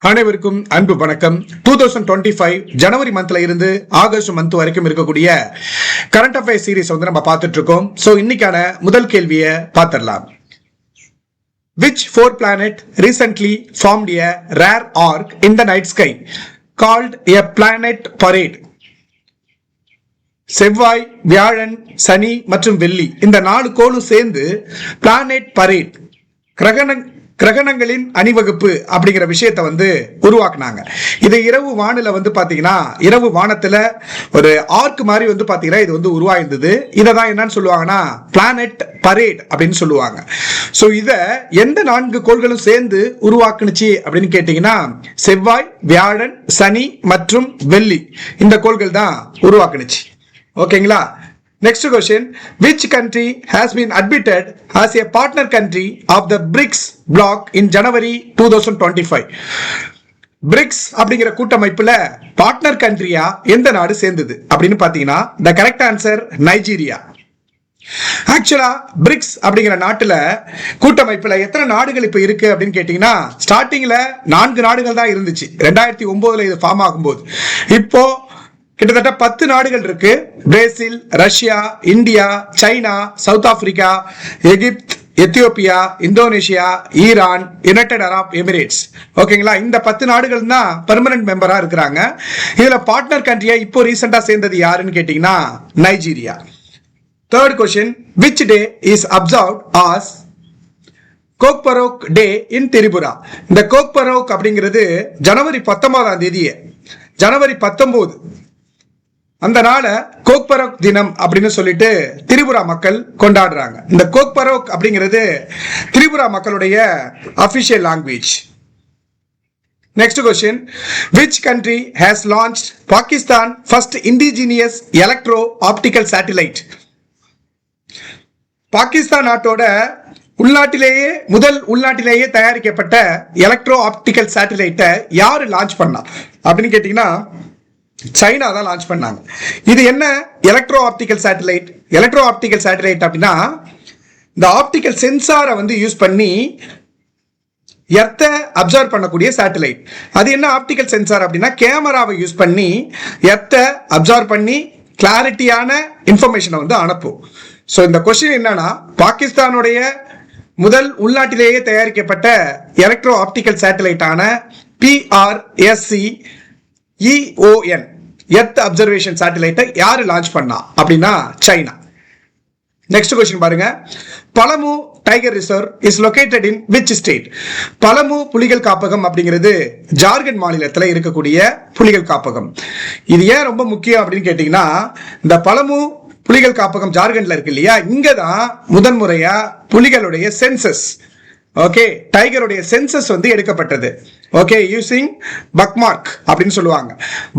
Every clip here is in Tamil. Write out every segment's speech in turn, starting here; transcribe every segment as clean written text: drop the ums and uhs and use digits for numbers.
அனைவருக்கும் அன்பு வணக்கம். 2025 ஜனவரி மந்த்ல இருந்து ஆகஸ்ட் மந்த் வரைக்கும் இருக்கக்கூடிய கரண்ட் அஃபேர்ஸ் சீரிஸ் வந்து நம்ம பார்த்துட்டு இருக்கோம். சோ இன்னைக்கான முதல் கேள்வியை பார்த்திடலாம். Which four planet recently formed a rare arc in the night sky called a planet parade? செவ்வாய், வியாழன், சனி மற்றும் வெள்ளி இந்த 4 கோளும் சேர்ந்து பிளானட் பரேட் கிரகணங்களின் அணிவகுப்பு அப்படிங்கிற விஷயத்தை வந்து உருவாக்குனாங்க. இது இரவு வானில வந்து பாத்தீங்கன்னா, இரவு வானத்துல ஒரு ஆர்க் மாதிரி வந்து பாத்தீங்கன்னா இது வந்து உருவாயிருந்தது. இதை தான் என்னன்னு சொல்லுவாங்கன்னா பிளானட் பரேட் அப்படின்னு சொல்லுவாங்க. சோ இத எந்த 4 கோள்களும் சேர்ந்து உருவாக்குனுச்சு அப்படின்னு கேட்டீங்கன்னா, செவ்வாய், வியாழன், சனி மற்றும் வெள்ளி இந்த கோள்கள் தான் உருவாக்குனுச்சு. ஓகேங்களா? Next question, which country has been admitted as a partner country of the BRICS bloc in January 2025? BRICS அப்படிங்கிற கூட்டமைப்புல பார்ட்னர் கண்ட்ரியா எந்த நாடு சேர்ந்தது அப்படின்னு பாத்தீங்கன்னா, the correct answer நைஜீரியா. ஆக்சுவலா பிரிக்ஸ் அப்படிங்கிற நாட்டுல கூட்டமைப்புல எத்தனை நாடுகள் இப்ப இருக்கு அப்படின்னு கேட்டீங்கன்னா, ஸ்டார்டிங்ல 4 நாடுகள் தான் இருந்துச்சு. 2009 இது ஃபார்ம் ஆகும்போது இப்போ கிட்டத்தட்ட 10 நாடுகள் இருக்கு. Brazil, Russia, India, China, South Africa, Egypt, Ethiopia, Indonesia, Iran, United Arab Emirates. ஓகேங்களா? இந்த 10 நாடுகள் தான் பெர்மனன்ட் மெம்பரா இருக்கிறாங்க. இதுல பார்ட்னர் கண்ட்ரியா இப்போ ரீசெண்டா சேர்ந்தது யாருன்னு கேட்டீங்கன்னா Nigeria. Third question, which day is observed as Kokborok day in Tripura? இந்த கோக்பரோக் அப்படிங்கிறது ஜனவரி 19ஆம் தேதி, ஜனவரி 19 அந்த நாள கோக்பரோக் தினம் அப்படின்னு சொல்லிட்டு திரிபுரா மக்கள் கொண்டாடுறாங்க. இந்த கோக்பரோக் அப்படிங்கிறது திரிபுரா மக்களுடைய official language. Next question, which country has launched Pakistan first indigenous electro optical satellite? Pakistan நாட்டோட உள்நாட்டிலேயே தயாரிக்கப்பட்ட எலக்ட்ரோ ஆப்டிக்கல் சேட்டலைட்டை யாரு லான்ச் பண்ணா அப்படின்னு கேட்டீங்கன்னா, சைனா தான் லான்ச் பண்ணாங்க. இது என்ன electro optical satellite? Electro optical satellite அப்படின்னா, இந்த ஆப்டிக்கல் சென்சாரை வந்து யூஸ் பண்ணி எர்த்தை அப்சர்வ் பண்ணக்கூடிய சேட்டலைட். அது என்ன ஆப்டிக்கல் சென்சார் அப்படின்னா, கேமராவை யூஸ் பண்ணி எர்த்தை அப்சர்வ் பண்ணி கிளாரிட்டியான இன்ஃபர்மேஷனை வந்து அனுப்பும். ஸோ இந்த கொஸ்டின் என்னன்னா, பாகிஸ்தானுடைய முதல் உள்நாட்டிலேயே தயாரிக்கப்பட்ட எலக்ட்ரோ ஆப்டிக்கல் சேட்டலைட்டான PRSC EON எர்த் அப்சர்வேஷன் சேட்டலைட்டை யாரு லான்ச் பண்ணா அப்படின்னா சைனா. நெக்ஸ்ட் கொஸ்டின் பாருங்க, Palamu tiger reserve is located in which state? Palamu புலிகள் காப்பகம் அப்படிங்கிறது ஜார்க்கண்ட் மாநிலத்தில் இருக்கக்கூடிய புலிகள் காப்பகம். இது ஏன் ரொம்ப முக்கியம் அப்படின்னு கேட்டீங்கன்னா, இந்த பலமு புலிகள் காப்பகம் ஜார்க்கண்ட்ல இருக்கு இல்லையா, இங்கதான் முதன்முறையா புலிகளுடைய சென்சஸ், ஓகே, டைகருடைய சென்சஸ் வந்து எடுக்கப்பட்டது. ஓகே, யூசிங் பக்மார்க் அப்படின்னு சொல்லுவாங்க.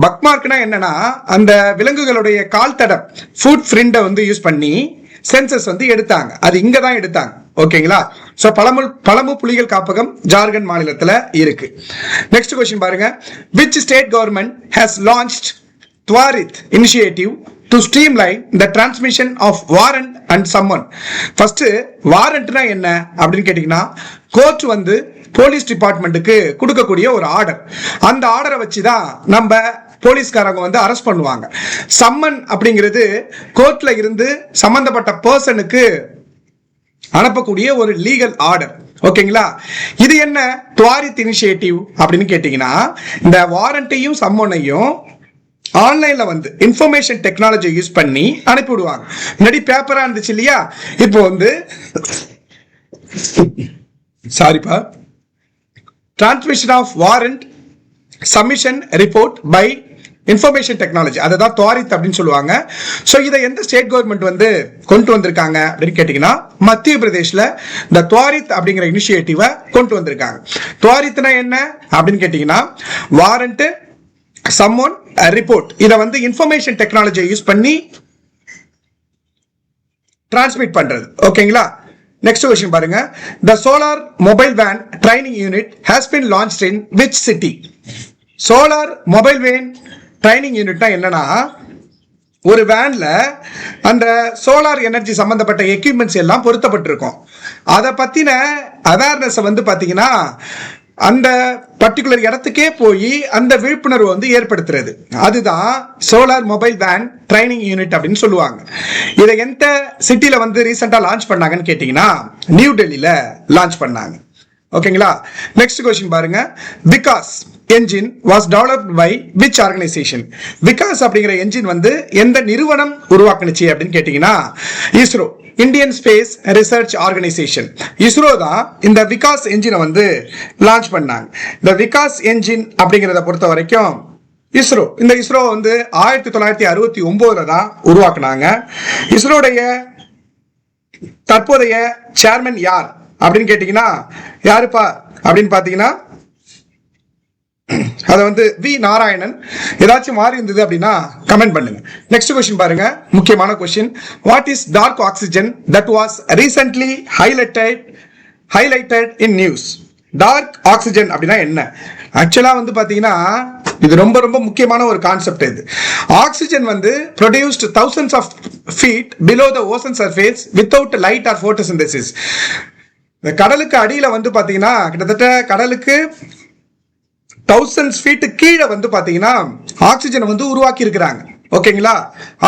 பக்மார்க்னா என்னன்னா, அந்த விலங்குகளுடைய கால் தடம், ஃபுட் பிரிண்ட வந்து யூஸ் பண்ணி சென்சஸ் வந்து எடுத்தாங்க. அது இங்க தான் எடுத்தாங்க. ஓகேங்களா? சோ பலமு புலிகள் காப்பகம் ஜார்க்கண்ட் மாநிலத்துல இருக்கு. நெக்ஸ்ட் கொஸ்டின் பாருங்க, which state government has launched Twarit initiative to streamline the transmission of warrant and summon? First வாரண்ட்னா என்ன அப்படின்னு கேட்டீங்கன்னா, கோர்ட் வந்து போலீஸ் டிபார்ட்மெண்ட்டுக்கு கொடுக்கக்கூடிய ஒரு ஆர்டர். அந்த ஆர்டரை வச்சுதான் நம்ம போலீஸ்காரங்க வந்து அரெஸ்ட் பண்ணுவாங்க. சம்மன் அப்படிங்கிறது கோர்ட்ல இருந்து சம்பந்தப்பட்ட பர்சனுக்கு அனுப்பக்கூடிய ஒரு லீகல் ஆர்டர். ஓகேங்களா? இது என்ன துவாரித் இனிஷியேட்டிவ் அப்படின்னு கேட்டீங்கன்னா, இந்த வாரண்ட்டையும் சம்மனையும் ஆன்லைன்ல வந்து இன்ஃபர்மேஷன் டெக்னாலஜி யூஸ் பண்ணி அனுப்பிவிடுவாங்க. முன்னாடி பேப்பரா இருந்துச்சு இல்லையா, இப்போ வந்து சாரிப்பா, transmission of warrant submission report by information technology, அதை தான் துவாரித் அப்படின்னு சொல்லுவாங்க. ஸோ இதை எந்த ஸ்டேட் கவர்மெண்ட் வந்து கொண்டு வந்திருக்காங்க அப்படின்னு கேட்டீங்கன்னா, மத்திய பிரதேஷ்ல இந்த துவாரித் அப்படிங்கிற இனிஷியேட்டிவை கொண்டு வந்திருக்காங்க. துவாரித்னா என்ன அப்படின்னு கேட்டீங்கன்னா, வாரண்ட் சம்மன் ரிப்போர்ட், இதை வந்து இன்ஃபர்மேஷன் டெக்னாலஜியை யூஸ் பண்ணி டிரான்ஸ்மிட் பண்றது. ஓகேங்களா? நெக்ஸ்ட் क्वेश्चन பாருங்க, the solar mobile van training unit has been launched in which city? solar mobile van training unitனா என்னன்னா, ஒரு வேன்ல அந்த சோலார் எனர்ஜி சம்பந்தப்பட்ட எக்யூப்மெண்ட்ஸ் எல்லாம் பொருத்தப்பட்டிருக்கும். அதை பத்தின அவேர்னஸ் வந்து பாத்தீங்கன்னா அந்த பர்டிகுலர் இடத்துக்கே போய் அந்த விழிப்புணர்வு வந்து ஏற்படுத்துறது. அதுதான் solar mobile van training unit அப்படின்னு சொல்லுவாங்க. இதை எந்த சிட்டில வந்து ரீசெண்டா லான்ச் பண்ணாங்கன்னு கேட்டீங்கன்னா நியூ டெல்லியில லான்ச் பண்ணாங்க. ஓகேங்களா? நெக்ஸ்ட் கொஸ்டின் பாருங்க. Vikas engine was developed by which organisation? Vikas அப்படிங்கிற என்ஜின் வந்து எந்த நிறுவனம் உருவாக்குனுச்சு அப்படின்னு கேட்டீங்கன்னா ISRO, Indian space research organisation. ISRO தான் இந்த விகாஸ் என்ஜினை வந்து லான்ச் பண்ணாங்க. இந்த விகாஸ் என்ஜின் அப்படிங்கிறத பொறுத்த வரைக்கும் இந்த இஸ்ரோ வந்து 1969 தான் உருவாக்குனாங்க. இஸ்ரோடைய தற்போதைய சேர்மன் யார் அப்படின்னு கேட்டீங்கன்னா யாருப்பா அப்படின்னு பாத்தீங்கன்னா அதை வந்து வி நாராயணன். ஏதாச்சும் மாறி இருந்தது அப்படின்னா கமெண்ட் பண்ணுங்க. நெக்ஸ்ட் கொஸ்டின் பாருங்க, முக்கியமான question. What is dark oxygen that was recently highlighted in news? Dark oxygen அப்படின்னா என்ன? ஆக்சுவலா வந்து பாத்தீங்கன்னா இது ரொம்ப ரொம்ப முக்கியமான ஒரு கான்செப்ட். இது ஆக்சிஜன் வந்து produced thousands of feet below the ocean surface without light or photosynthesis. கடலுக்கு அடியில வந்து பாத்தீங்கன்னா கிட்டத்தட்ட கடலுக்கு 1000 feet கீழே வந்து பாத்தீங்கன்னா ஆக்சிஜனை வந்து உருவாக்கி இருக்கிறாங்க. ஓகேங்களா?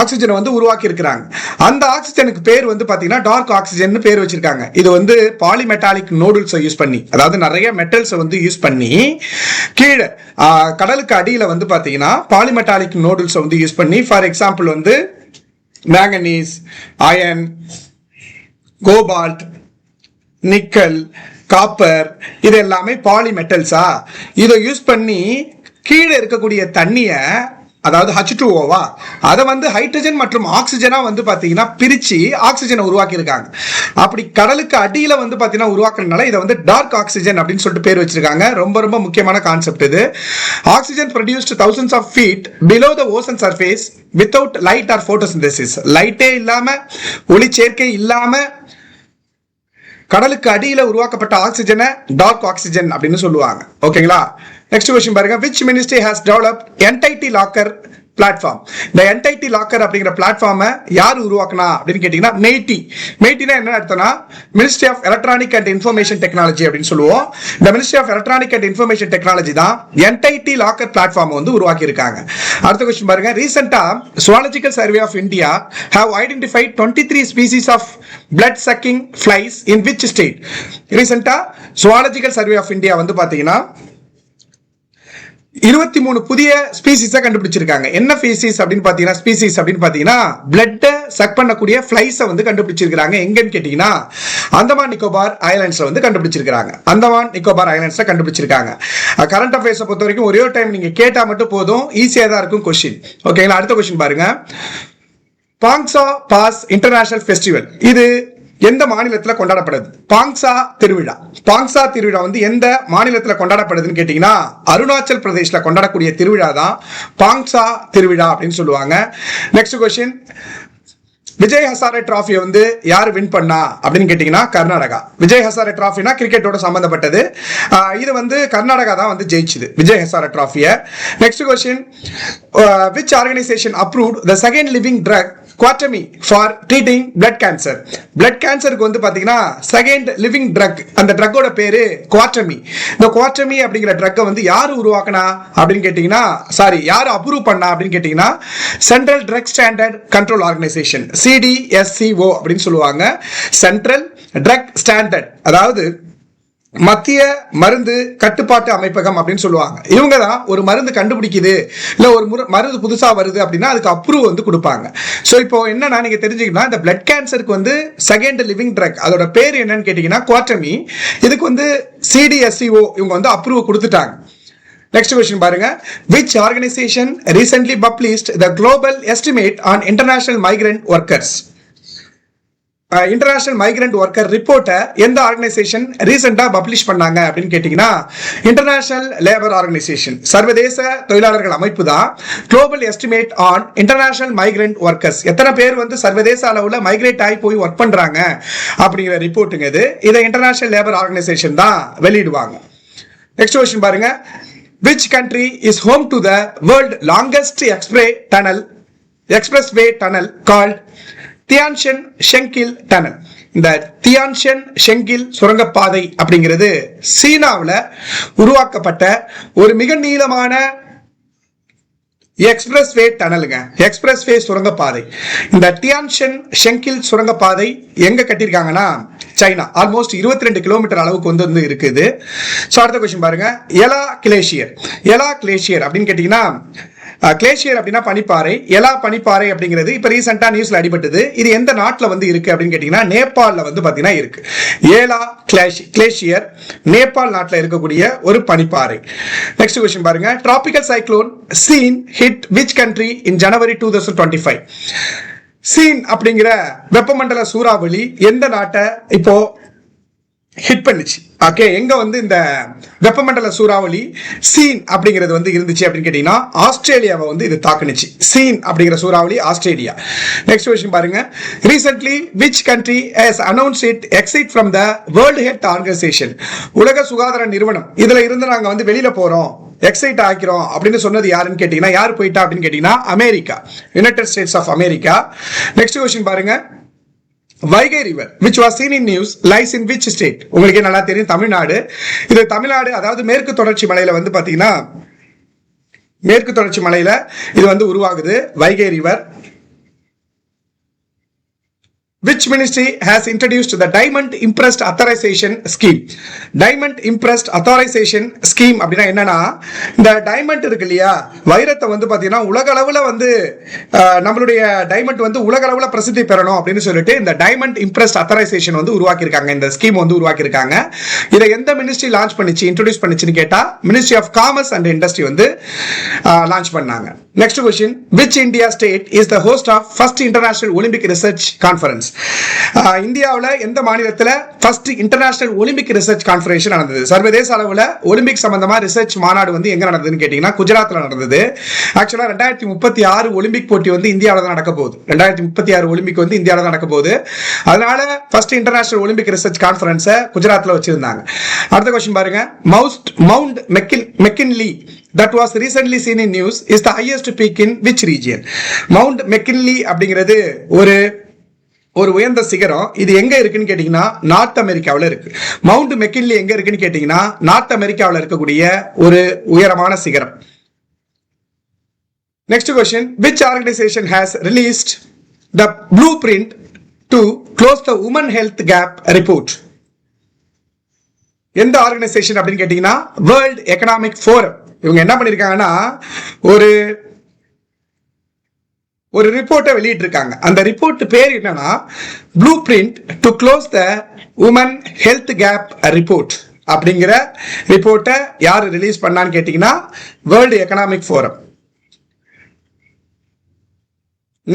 ஆக்சிஜனை வந்து உருவாக்கி இருக்கிறாங்க. அந்த ஆக்சிஜனுக்கு பேர் வந்து பாத்தீங்கன்னா டார்க் ஆக்சிஜன் பேர் வச்சிருக்காங்க. இது வந்து பாலிமெட்டாலிக் நோடுல்ஸை யூஸ் பண்ணி, அதாவது நிறைய மெட்டல்ஸை வந்து யூஸ் பண்ணி கீழே கடலுக்கு அடியில வந்து பாத்தீங்கன்னா பாலிமெட்டாலிக் நோடுல்ஸை வந்து யூஸ் பண்ணி, ஃபார் எக்ஸாம்பிள் வந்து manganese, iron, cobalt, nickel, copper, இது எல்லாமே பாலிமெட்டல்ஸா. இதை யூஸ் பண்ணி கீழே இருக்கக்கூடிய தண்ணிய, அதாவது H2O அதை வந்து ஹைட்ரஜன் மற்றும் ஆக்சிஜனா வந்து பாத்தீங்கன்னா பிரிச்சு ஆக்சிஜனை உருவாக்கி இருக்காங்க. அப்படி கடலுக்கு அடியில வந்து பாத்தீங்கன்னா உருவாக்குறதுனால இதை வந்து டார்க் ஆக்சிஜன் அப்படின்னு சொல்லிட்டு பேர் வச்சிருக்காங்க. ரொம்ப ரொம்ப முக்கியமான கான்செப்ட் இது. Oxygen produced thousands of feet below the ocean surface without light or photosynthesis. லைட்டே இல்லாம, ஒளி சேர்க்கை இல்லாம கடலுக்கு அடியில உருவாக்கப்பட்ட ஆக்சிஜனை டார்க் ஆக்சிஜன் அப்படின்னு சொல்லுவாங்க. ஓகேங்களா? நெக்ஸ்ட் क्वेश्चन பாருங்க. which ministry has developed entity locker platform? இந்த என்டைட்டி லாக்கர் அப்படிங்கிற பிளாட்ஃபார்மை யார் உருவாக்குனா அப்படின்னு கேட்டீங்கன்னா மெய்டி. மெய்டினா என்ன அர்த்தம்னா ministry of electronic and information technology அப்படின்னு சொல்லுவோம். இந்த ministry of electronic and information technology தான் என்டைட்டி லாக்கர் பிளாட்ஃபார்ம் வந்து உருவாக்கி இருக்காங்க. அடுத்த क्वेश्चन பாருங்க. ரீசெண்டா Zoological Survey of India have identified 23 species of blood sucking flies in which state? ரீசெண்டா Zoological Survey of India வந்து பாத்தீங்கன்னா 23 புதிய ஸ்பீசிஸை கண்டுபிடிச்சிருக்காங்க. என்ன ஸ்பீசிஸ் அப்படின்னு பாத்தீங்கன்னா பிளட் சக் பண்ணக்கூடிய ஃப்ளைஸை வந்து கண்டுபிடிச்சிருக்காங்க. எங்கன்னு கேட்டீங்கன்னா அந்தமான் நிக்கோபார் ஐலாண்ட்ஸ்ல வந்து கண்டுபிடிச்சிருக்காங்க. அந்தமான் நிக்கோபார் ஐலாண்ட்ஸ்ல கண்டுபிடிச்சிருக்காங்க. கரண்ட் அஃபேர்ஸை பொறுத்த வரைக்கும் ஒரே ஒரு டைம் நீங்க கேட்டா மட்டும் போதும், ஈஸியா தான் இருக்கும் கொஸ்டின். ஓகேங்களா? அடுத்த கொஸ்டின் பாருங்க. பாங்சா பாஸ் இன்டர்நேஷனல் ஃபெஸ்டிவல் இது எந்த மாநிலத்தில் கொண்டாடப்படுது? பாங்சா திருவிழா. பாங்சா திருவிழா வந்து எந்த மாநிலத்தில் கொண்டாடப்படுதுன்னு கேட்டீங்கன்னா அருணாச்சல் பிரதேஷ்ல கொண்டாடக்கூடிய திருவிழா தான் பாங்சா திருவிழா அப்படின்னு சொல்லுவாங்க. Next question. விஜய் ஹசாரே டிராஃபியை வந்து யார் வின் பண்ணா அப்படின்னு கேட்டீங்கன்னா கர்நாடகா. விஜய் ஹசாரே டிராஃபினா கிரிக்கெட்டோட சம்பந்தப்பட்டது. இது வந்து கர்நாடகா தான் வந்து ஜெயிச்சுது விஜய் ஹசாரே டிராஃபியை. Next question. which organization approved the second living drug குவாட்டமி for treating blood cancer? Blood கேன்சருக்கு வந்து பாத்தீங்கன்னா செகண்ட் லிவிங் ட்ரக், அந்த ட்ரக்கோட பேரு குவாட்டமி. இந்த குவாட்டமி அப்படிங்கிற ட்ரக்கை வந்து யார் உருவாக்குனா அப்படின்னு கேட்டீங்கன்னா யார் அப்ரூவ் பண்ணா அப்படின்னு கேட்டீங்கன்னா central drug standard control organisation, CDSCO அப்படின்னு சொல்லுவாங்க. சென்ட்ரல் ட்ரக் ஸ்டாண்டர்ட், அதாவது மத்திய மருந்து கட்டுப்பாட்டு அமைப்பகம் அப்படின்னு சொல்லுவாங்க. இவங்க தான் ஒரு மருந்து கண்டுபிடிக்குது, இல்ல ஒரு மருந்து புதுசா வருது அப்படின்னா அதுக்கு அப்ரூவ் வந்து கொடுப்பாங்க. சோ இப்போ என்னன்னா நீங்க தெரிஞ்சுக்கணும், இந்த பிளட் கேன்சருக்கு வந்து செகண்ட் லிவிங் ட்ரக் அதோட பேர் என்னன்னு கேட்டீங்கன்னா குவாட்டமி. இதுக்கு வந்து CDSCO இவங்க வந்து அப்ரூவ் கொடுத்துட்டாங்க. நெக்ஸ்ட் क्वेश्चन பாருங்க. which organization recently published the global estimate on international migrant workers? International migrant worker ரிப்போர்ட்டை எந்த ஆர்கனைசேஷன் ரீசெண்டா பப்ளிஷ் பண்ணாங்க அப்படின்னு கேட்டீங்கன்னா இன்டர்நேஷனல் லேபர் ஆர்கனைசேஷன், சர்வதேச தொழிலாளர்கள் அமைப்பு தான் global estimate on international migrant workers. எத்தனை பேர் வந்து சர்வதேச அளவில் மைக்ரேட் ஆகி போய் ஒர்க் பண்றாங்க அப்படிங்கிற ரிப்போர்ட்டுங்க இது. இதை இன்டர்நேஷனல் லேபர் ஆர்கனைசேஷன் தான் வெளியிடுவாங்க. நெக்ஸ்ட் क्वेश्चन பாருங்க. which country is home to the world longest expressway tunnel called Tianshan Shengli tunnel? இந்த தியான்ஷன் ஷெங்கில் சுரங்கப்பாதை அப்படிங்கிறது சீனாவில் உருவாக்கப்பட்ட ஒரு மிக நீளமான எக்ஸ்பிரஸ்வே டனலுங்க, எக்ஸ்பிரஸ்வே சுரங்கப்பாதை. இந்த டியான்ஷன் ஷெங்கில் சுரங்கப்பாதை எங்க கட்டியிருக்காங்கன்னா சைனா. ஆல்மோஸ்ட் 22 கிலோமீட்டர் அளவுக்கு வந்து இருக்குது. ஸோ அடுத்த கொஸ்டின் பாருங்க, எலா கிளேஷியர். எலா கிளேஷியர் அப்படின்னு கேட்டீங்கன்னா, கிளேஷியர் அப்படின்னா பனிப்பாறை, எலா பனிப்பாறை அப்படிங்கிறது இப்போ ரீசெண்டாக நியூஸ்ல அடிபட்டது. இது எந்த நாட்டில் வந்து இருக்கு அப்படின்னு கேட்டீங்கன்னா நேபாளில் வந்து பார்த்தீங்கன்னா இருக்கு. ஏலா கிளேஷியர் நேபாள் நாட்டில் இருக்கக்கூடிய ஒரு பனிப்பாறை. நெக்ஸ்ட் கொஸ்டின் பாருங்க, tropical cyclone Sean hit which country in January 2025. Sean அப்படிங்கிற வெப்பமண்டல சூறாவளி எந்த நாட்டை இப்போ ஹிட் பண்ணிச்சு? ஓகே, எங்க வந்து இந்த வெப்பமண்டல சூறாவளி சீன் அப்படிங்கிறது வந்து இருந்துச்சு அப்படின்னு கேட்டீங்கன்னா ஆஸ்திரேலியாவை வந்து இது தாக்குனுச்சு. சீன் அப்படிங்கிற சூறாவளி ஆஸ்திரேலியா. நெக்ஸ்ட் கொஸ்டின் பாருங்க, recently which country has announced it exit from the world health organisation. உலக சுகாதார நிறுவனம் இதுல இருந்து நாங்க வந்து வெளியில போறோம், எக்ஸைட் ஆக்கிறோம் அப்படின்னு சொன்னது யாருன்னு கேட்டீங்கன்னா, யார் போயிட்டா அப்படின்னு கேட்டீங்கன்னா America, United States of America. Next question பாருங்க, Vaigai river which was seen in news lies in which state? உங்களுக்கு நல்லா தெரியும், தமிழ்நாடு. இது தமிழ்நாடு, அதாவது மேற்கு தொடர்ச்சி மலையில வந்து பாத்தீங்கன்னா, மேற்கு தொடர்ச்சி மலையில இது வந்து உருவாகுது Vaigai river. Which ministry has introduced the Diamond Impressed Authorization Scheme? Diamond Impressed Authorization Scheme அப்படின்னா என்னன்னா, இந்த டைமண்ட் இருக்கு இல்லையா, வைரத்தை வந்து பாத்தீங்கன்னா உலக அளவுல வந்து நம்மளுடைய டைமண்ட் வந்து உலக அளவுல பிரசித்தி பெறணும் அப்படின்னு சொல்லிட்டு இந்த டைமண்ட் இம்ப்ரெஸ்ட் அத்தாரைசேஷன் வந்து உருவாக்கியிருக்காங்க. இந்த ஸ்கீம் வந்து உருவாக்கியிருக்காங்க. இதை எந்த மினிஸ்ட்ரி லான்ச் பண்ணிச்சு, இன்ட்ரோடியூஸ் பண்ணிச்சுன்னு கேட்டா ministry of commerce and industry வந்து லான்ச் பண்ணாங்க. Next question, which India state is the host of first international Olympic research conference? இந்தியாவில் எந்த மாநிலத்தில் first international Olympic research conference நடந்தது? சர்வதேச அளவில் ஒலிம்பிக் சம்பந்தமா ரிசர்ச் மாநாடு வந்து எங்க நடந்ததுன்னு கேட்டீங்கன்னா குஜராத்தில் நடந்தது. ஆக்சுவலா 2036 ஒலிம்பிக் போட்டி வந்து இந்தியாவில் தான் நடக்க போகுது. 2036 ஒலிம்பிக் வந்து இந்தியாவில் தான் நடக்க போகுது. அதனால ஃபர்ஸ்ட் இன்டர்நேஷனல் ஒலிம்பிக் ரிசர்ச் கான்ஃபரன்ஸை குஜராத்தில் வச்சிருந்தாங்க. அடுத்த கொஸ்டின் பாருங்க, mount McKinley that was recently seen in news is the highest peak in which region? Mount McKinley அப்படிங்கிறது ஒரு உயர்ந்த சிகரம். இது எங்க இருக்குன்னு கேட்டீங்கன்னா நார்த் அமெரிக்காவில் இருக்கு. மவுண்ட் மெக்கின்லி எங்க இருக்குன்னு கேட்டீங்கன்னா நார்த் அமெரிக்காவில் இருக்கக்கூடிய ஒரு உயரமான சிகரம். Next question, which organization has released the blueprint to close the women health gap report? எந்த ஆர்கனைசேஷன் அப்படின்னு கேட்டீங்கன்னா வேர்ல்ட் எக்கனாமிக் ஃபோரம். இவங்க என்ன பண்ணிருக்காங்கன்னா ஒரு ரிப்போர்ட்டை வெளியிட்டு இருக்காங்க. அந்த ரிப்போர்ட் பேர் என்னன்னா blueprint to close the woman health gap report அப்படிங்கிற ரிப்போர்ட்டை யார் ரிலீஸ் பண்ணான்னு கேட்டீங்கன்னா world economic forum.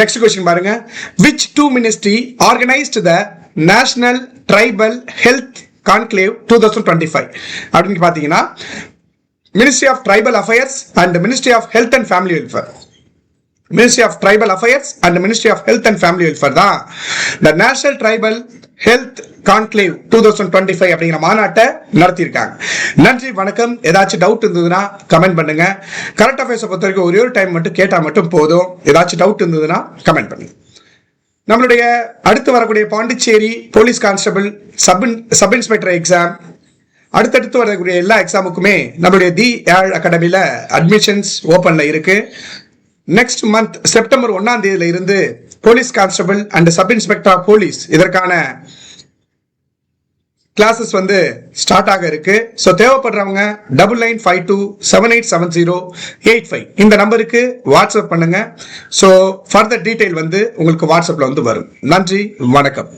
Next question பாருங்க, which two ministry organized the national tribal health conclave 2025 அப்படின்னு பாத்தீங்கன்னா ministry of tribal affairs and ministry of health and family welfare. Ministry of tribal affairs and ministry of health and family welfare தான் இந்த நேஷனல் ட்ரைபல் ஹெல்த் கான்க்ளேவ் 2025 அப்படிங்கிற மாநாட்டை நடத்தியிருக்காங்க. நன்றி, வணக்கம். ஏதாச்சும் டவுட் இருந்ததுன்னா கமெண்ட் பண்ணுங்க. கரண்ட் அஃபேர்ஸை பொறுத்த வரைக்கும் ஒரே ஒரு டைம் மட்டும் கேட்டால் மட்டும் போதும். ஏதாச்சும் டவுட் இருந்ததுன்னா கமெண்ட் பண்ணுங்க. நம்மளுடைய அடுத்து வரக்கூடிய Pondicherry police constable sub inspector exam, அடுத்தடுத்து வரக்கூடிய எல்லா எக்ஸாமுக்குமே நம்மளுடைய தி ஏழ் அகாடமியில அட்மிஷன்ஸ் ஓப்பன்ல இருக்கு. நெக்ஸ்ட் மந்த் செப்டம்பர் 1ஆம் தேதியில இருந்து police constable and sub inspector of police இதற்கான கிளாஸஸ் வந்து ஸ்டார்ட் ஆக இருக்கு. ஸோ தேவைப்படுறவங்க 9952787085 இந்த நம்பருக்கு வாட்ஸ்அப் பண்ணுங்க. ஸோ ஃபர்தர் டீடைல் வந்து உங்களுக்கு வாட்ஸ்அப்ல வந்து வரும். நன்றி, வணக்கம்.